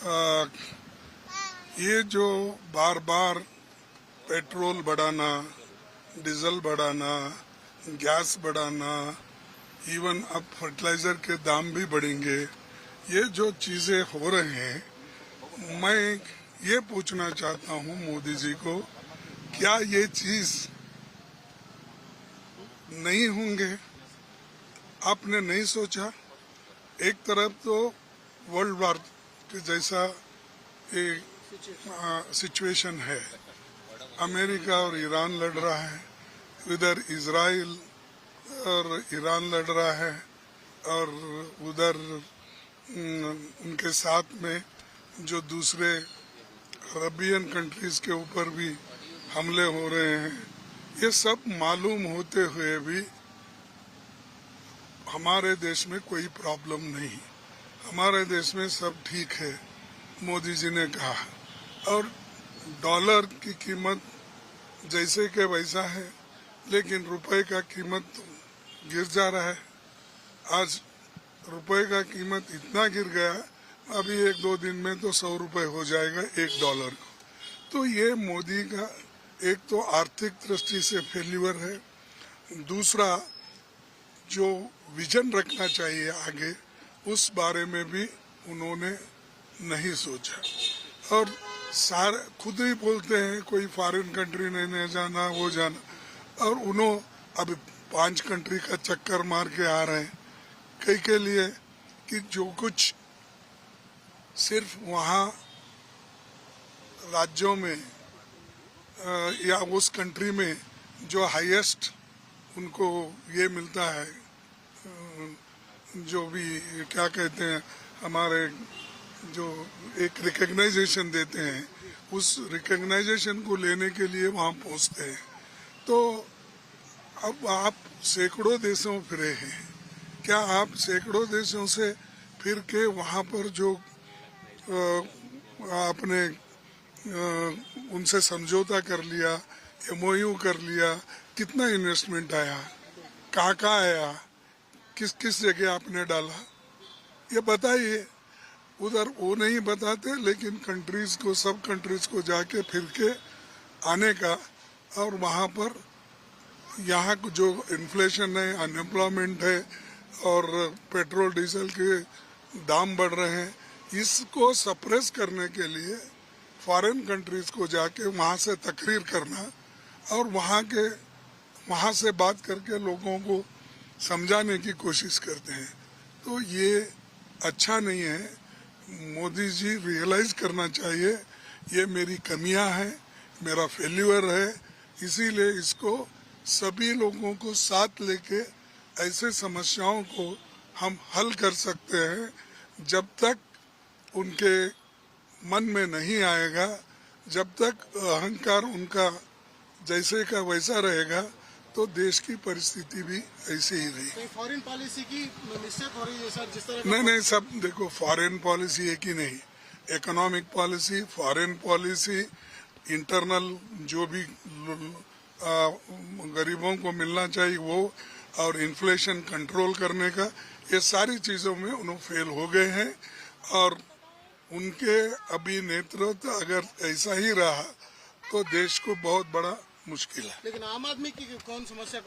आ, ये जो बार बार पेट्रोल बढ़ाना, डीजल बढ़ाना, गैस बढ़ाना, इवन अब फर्टिलाइजर के दाम भी बढ़ेंगे, ये जो चीजें हो रहे हैं, मैं ये पूछना चाहता हूँ मोदी जी को, क्या ये चीज नहीं होंगे? आपने नहीं सोचा? एक तरफ तो वर्ल्ड वार के जैसा एक सिचुएशन है, अमेरिका और ईरान लड़ रहा है, इधर इजराइल और ईरान लड़ रहा है, और उधर उनके साथ में जो दूसरे अरबियन कंट्रीज के ऊपर भी हमले हो रहे हैं। ये सब मालूम होते हुए भी हमारे देश में कोई प्रॉब्लम नहीं, हमारे देश में सब ठीक है, मोदी जी ने कहा। और डॉलर की कीमत जैसे के वैसा है, लेकिन रुपए का कीमत तो गिर जा रहा है। आज रुपए का कीमत इतना गिर गया, अभी 1-2 दिन में तो 100 रुपए हो जाएगा $1 को। तो ये मोदी का एक तो आर्थिक दृष्टि से फेल्यूर है, दूसरा जो विजन रखना चाहिए आगे, उस बारे में भी उन्होंने नहीं सोचा। और सारे खुद ही बोलते हैं कोई फॉरेन कंट्री नहीं जाना, वो जाना, और उन्होंने अब 5 कंट्री का चक्कर मार के आ रहे हैं। कई के लिए कि जो कुछ सिर्फ वहाँ राज्यों में या उस कंट्री में जो हाईएस्ट उनको ये मिलता है, जो भी क्या कहते हैं, हमारे जो एक रिकग्नाइजेशन देते हैं, उस रिकग्नाइजेशन को लेने के लिए वहाँ पहुँचते हैं। तो अब आप सैकड़ों देशों फिरे हैं, क्या आप सैकड़ों देशों से फिर के वहाँ पर जो आपने उनसे समझौता कर लिया, MOU कर लिया, कितना इन्वेस्टमेंट आया, कहाँ आया, किस किस जगह आपने डाला, ये बताइए। उधर वो नहीं बताते, लेकिन कंट्रीज को, सब कंट्रीज को जाके फिर के आने का, और वहाँ पर यहाँ जो इन्फ्लेशन है, अनएम्प्लॉयमेंट है, और पेट्रोल डीजल के दाम बढ़ रहे हैं, इसको सप्रेस करने के लिए फॉरेन कंट्रीज को जाके वहाँ से तकरीर करना और वहाँ से बात करके लोगों को समझाने की कोशिश करते हैं। तो ये अच्छा नहीं है। मोदी जी रियलाइज करना चाहिए, ये मेरी कमियां हैं, मेरा फेल्यूर है, इसीलिए इसको सभी लोगों को साथ लेके ऐसे समस्याओं को हम हल कर सकते हैं। जब तक उनके मन में नहीं आएगा, जब तक अहंकार उनका जैसे का वैसा रहेगा, तो देश की परिस्थिति भी ऐसे ही रही। फॉरेन पॉलिसी की मिस्टेक हो रही है सर, जिस तरह नहीं, सब देखो, फॉरेन पॉलिसी एक ही नहीं, economic policy, foreign policy, internal जो भी गरीबों को मिलना चाहिए वो, और इन्फ्लेशन कंट्रोल करने का, ये सारी चीजों में उन्होंने फेल हो गए हैं। और उनके अभी नेतृत्व अगर ऐसा ही रहा तो देश को बहुत बड़ा मुश्किल है। लेकिन आम आदमी की कौन समस्या